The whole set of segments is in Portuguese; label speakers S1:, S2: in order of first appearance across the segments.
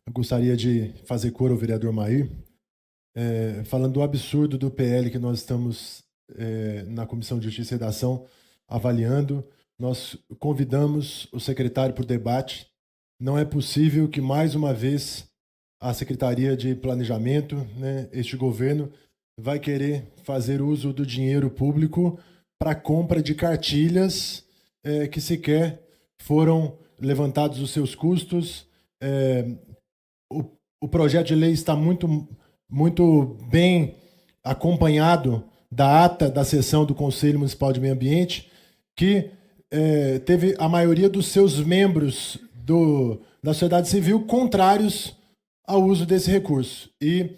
S1: Eu gostaria de fazer coro ao vereador Mair, falando do absurdo do PL que nós estamos na Comissão de Justiça e Redação avaliando. Nós convidamos o secretário para o debate. Não é possível que, mais uma vez, a Secretaria de Planejamento, este governo, vai querer fazer uso do dinheiro público para compra de cartilhas que sequer foram levantados os seus custos. O projeto de lei está muito bem acompanhado da ata da sessão do Conselho Municipal de Meio Ambiente, que teve a maioria dos seus membros da sociedade civil contrários ao uso desse recurso. E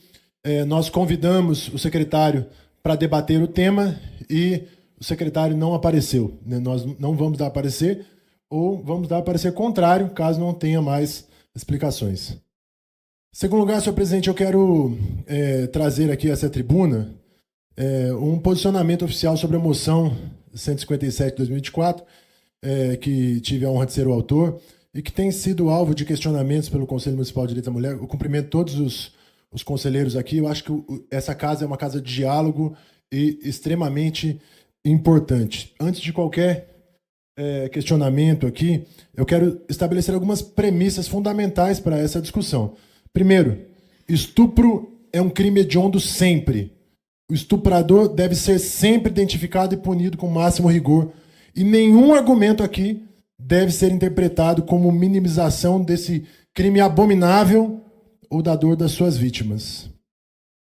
S1: nós convidamos o secretário para debater o tema e o secretário não apareceu. Nós não vamos dar parecer ou vamos dar parecer contrário, caso não tenha mais explicações. Em segundo lugar, senhor presidente, eu quero trazer aqui a essa tribuna um posicionamento oficial sobre a moção 157 de 2024, que tive a honra de ser o autor, e que tem sido alvo de questionamentos pelo Conselho Municipal de Direito da Mulher. Eu cumprimento todos os conselheiros aqui. Eu acho que essa casa é uma casa de diálogo e extremamente importante. Antes de qualquer questionamento aqui, eu quero estabelecer algumas premissas fundamentais para essa discussão. Primeiro, estupro é um crime hediondo sempre. O estuprador deve ser sempre identificado e punido com o máximo rigor. E nenhum argumento aqui deve ser interpretado como minimização desse crime abominável ou da dor das suas vítimas.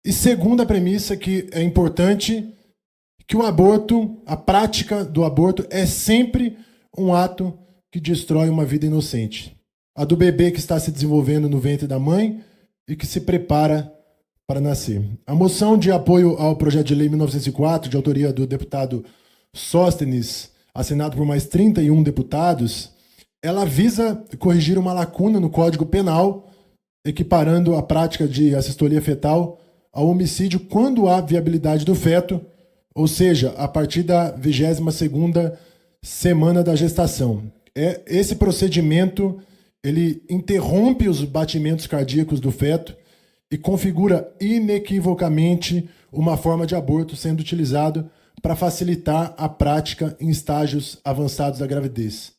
S1: E segunda premissa, que é importante, que o aborto, a prática do aborto, é sempre um ato que destrói uma vida inocente. A do bebê que está se desenvolvendo no ventre da mãe e que se prepara para nascer. A moção de apoio ao projeto de lei 1904, de autoria do deputado Sóstenes, assinado por mais 31 deputados, ela visa corrigir uma lacuna no Código Penal, equiparando a prática de assistolia fetal ao homicídio quando há viabilidade do feto, ou seja, a partir da 22ª semana da gestação. Esse procedimento ele interrompe os batimentos cardíacos do feto e configura inequivocamente uma forma de aborto sendo utilizado para facilitar a prática em estágios avançados da gravidez.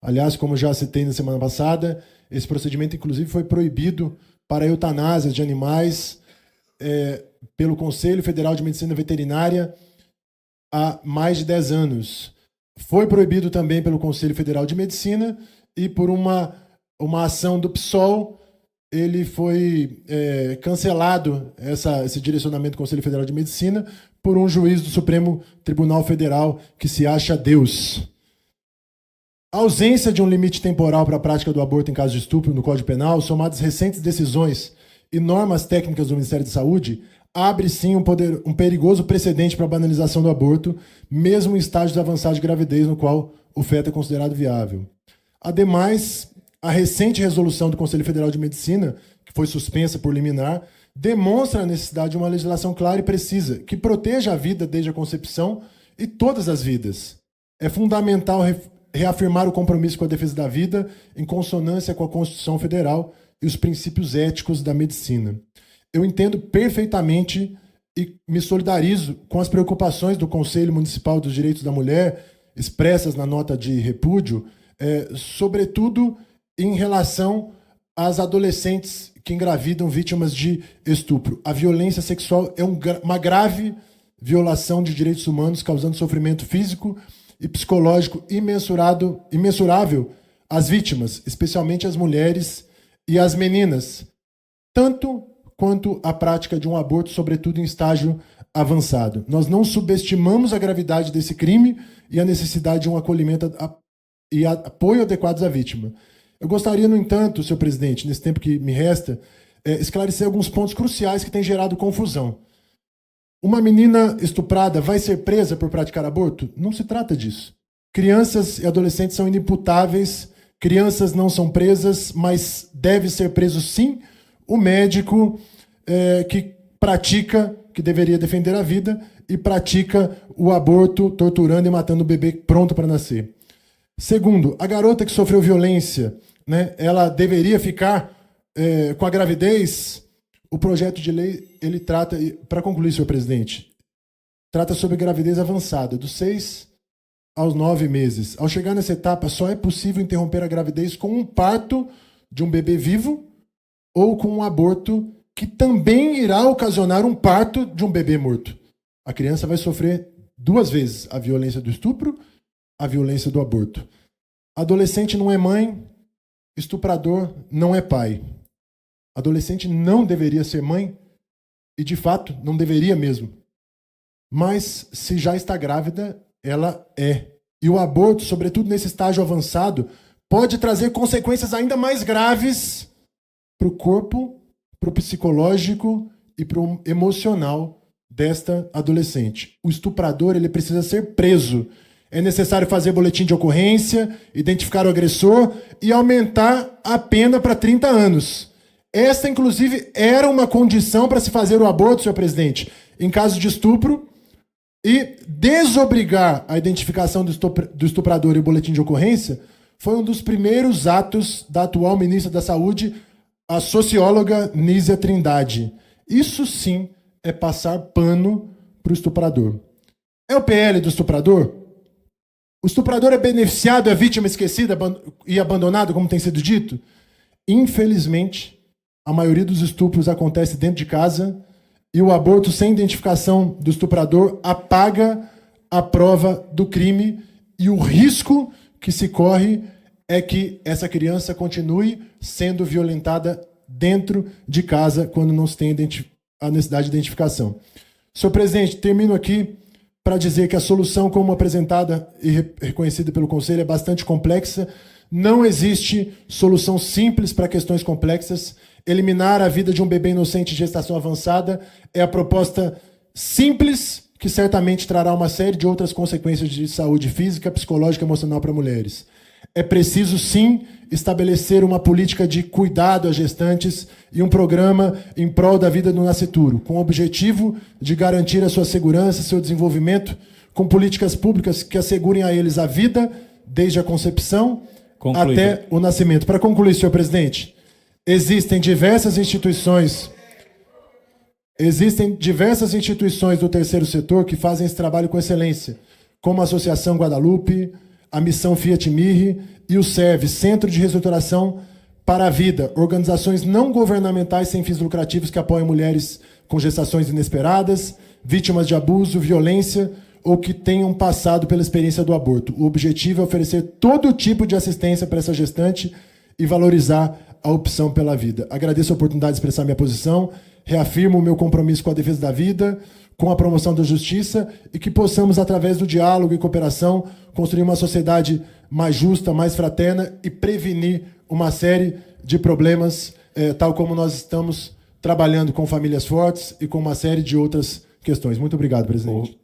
S1: Aliás, como já citei na semana passada, esse procedimento, inclusive, foi proibido para a eutanásia de animais pelo Conselho Federal de Medicina Veterinária há mais de 10 anos. Foi proibido também pelo Conselho Federal de Medicina e por uma ação do PSOL, ele foi cancelado, esse direcionamento do Conselho Federal de Medicina, por um juiz do Supremo Tribunal Federal que se acha Deus. A ausência de um limite temporal para a prática do aborto em caso de estupro no Código Penal, somadas recentes decisões e normas técnicas do Ministério da Saúde, abre sim um perigoso precedente para a banalização do aborto, mesmo em estágios avançados de gravidez no qual o feto é considerado viável. Ademais, a recente resolução do Conselho Federal de Medicina, que foi suspensa por liminar, demonstra a necessidade de uma legislação clara e precisa, que proteja a vida desde a concepção e todas as vidas. É fundamental reafirmar o compromisso com a defesa da vida em consonância com a Constituição Federal e os princípios éticos da medicina. Eu entendo perfeitamente e me solidarizo com as preocupações do Conselho Municipal dos Direitos da Mulher, expressas na nota de repúdio, sobretudo em relação às adolescentes que engravidam vítimas de estupro. A violência sexual é uma grave violação de direitos humanos, causando sofrimento físico e psicológico imensurável às vítimas, especialmente às mulheres e às meninas, tanto quanto a prática de um aborto, sobretudo em estágio avançado. Nós não subestimamos a gravidade desse crime e a necessidade de um acolhimento e apoio adequados à vítima. Eu gostaria, no entanto, senhor presidente, nesse tempo que me resta, esclarecer alguns pontos cruciais que têm gerado confusão. Uma menina estuprada vai ser presa por praticar aborto? Não se trata disso. Crianças e adolescentes são inimputáveis, crianças não são presas, mas deve ser preso sim o médico que pratica, que deveria defender a vida, e pratica o aborto, torturando e matando o bebê pronto para nascer. Segundo, a garota que sofreu violência, ela deveria ficar com a gravidez, o projeto de lei, ele trata, para concluir, senhor presidente, trata sobre gravidez avançada, dos 6 aos 9 meses. Ao chegar nessa etapa, só é possível interromper a gravidez com um parto de um bebê vivo ou com um aborto que também irá ocasionar um parto de um bebê morto. A criança vai sofrer 2 vezes a violência do estupro, a violência do aborto. Adolescente não é mãe, estuprador não é pai. Adolescente não deveria ser mãe e, de fato, não deveria mesmo. Mas, se já está grávida, ela é. E o aborto, sobretudo nesse estágio avançado, pode trazer consequências ainda mais graves para o corpo, para o psicológico e para o emocional desta adolescente. O estuprador, ele precisa ser preso. É necessário fazer boletim de ocorrência, identificar o agressor e aumentar a pena para 30 anos. Esta, inclusive, era uma condição para se fazer o aborto, senhor presidente, em caso de estupro, e desobrigar a identificação do estuprador e o boletim de ocorrência foi um dos primeiros atos da atual ministra da Saúde, a socióloga Nízia Trindade. Isso sim é passar pano para o estuprador. É o PL do estuprador? O estuprador é beneficiado, é vítima esquecida e abandonada, como tem sido dito? Infelizmente, a maioria dos estupros acontece dentro de casa e o aborto sem identificação do estuprador apaga a prova do crime e o risco que se corre é que essa criança continue sendo violentada dentro de casa quando não se tem a necessidade de identificação. Senhor presidente, termino aqui para dizer que a solução como apresentada e reconhecida pelo Conselho é bastante complexa. Não existe solução simples para questões complexas. Eliminar a vida de um bebê inocente de gestação avançada é a proposta simples que certamente trará uma série de outras consequências de saúde física, psicológica e emocional para mulheres. É preciso, sim, estabelecer uma política de cuidado às gestantes e um programa em prol da vida do nascituro, com o objetivo de garantir a sua segurança e seu desenvolvimento, com políticas públicas que assegurem a eles a vida desde a concepção até o nascimento. Para concluir, senhor presidente, existem diversas instituições do terceiro setor que fazem esse trabalho com excelência, como a Associação Guadalupe, a Missão Fiat Mirri e o SERVE, Centro de Reestruturação para a Vida, organizações não governamentais sem fins lucrativos que apoiam mulheres com gestações inesperadas, vítimas de abuso, violência ou que tenham passado pela experiência do aborto. O objetivo é oferecer todo tipo de assistência para essa gestante e valorizar a opção pela vida. Agradeço a oportunidade de expressar minha posição, reafirmo o meu compromisso com a defesa da vida, com a promoção da justiça e que possamos, através do diálogo e cooperação, construir uma sociedade mais justa, mais fraterna e prevenir uma série de problemas, tal como nós estamos trabalhando com famílias fortes e com uma série de outras questões. Muito obrigado, presidente.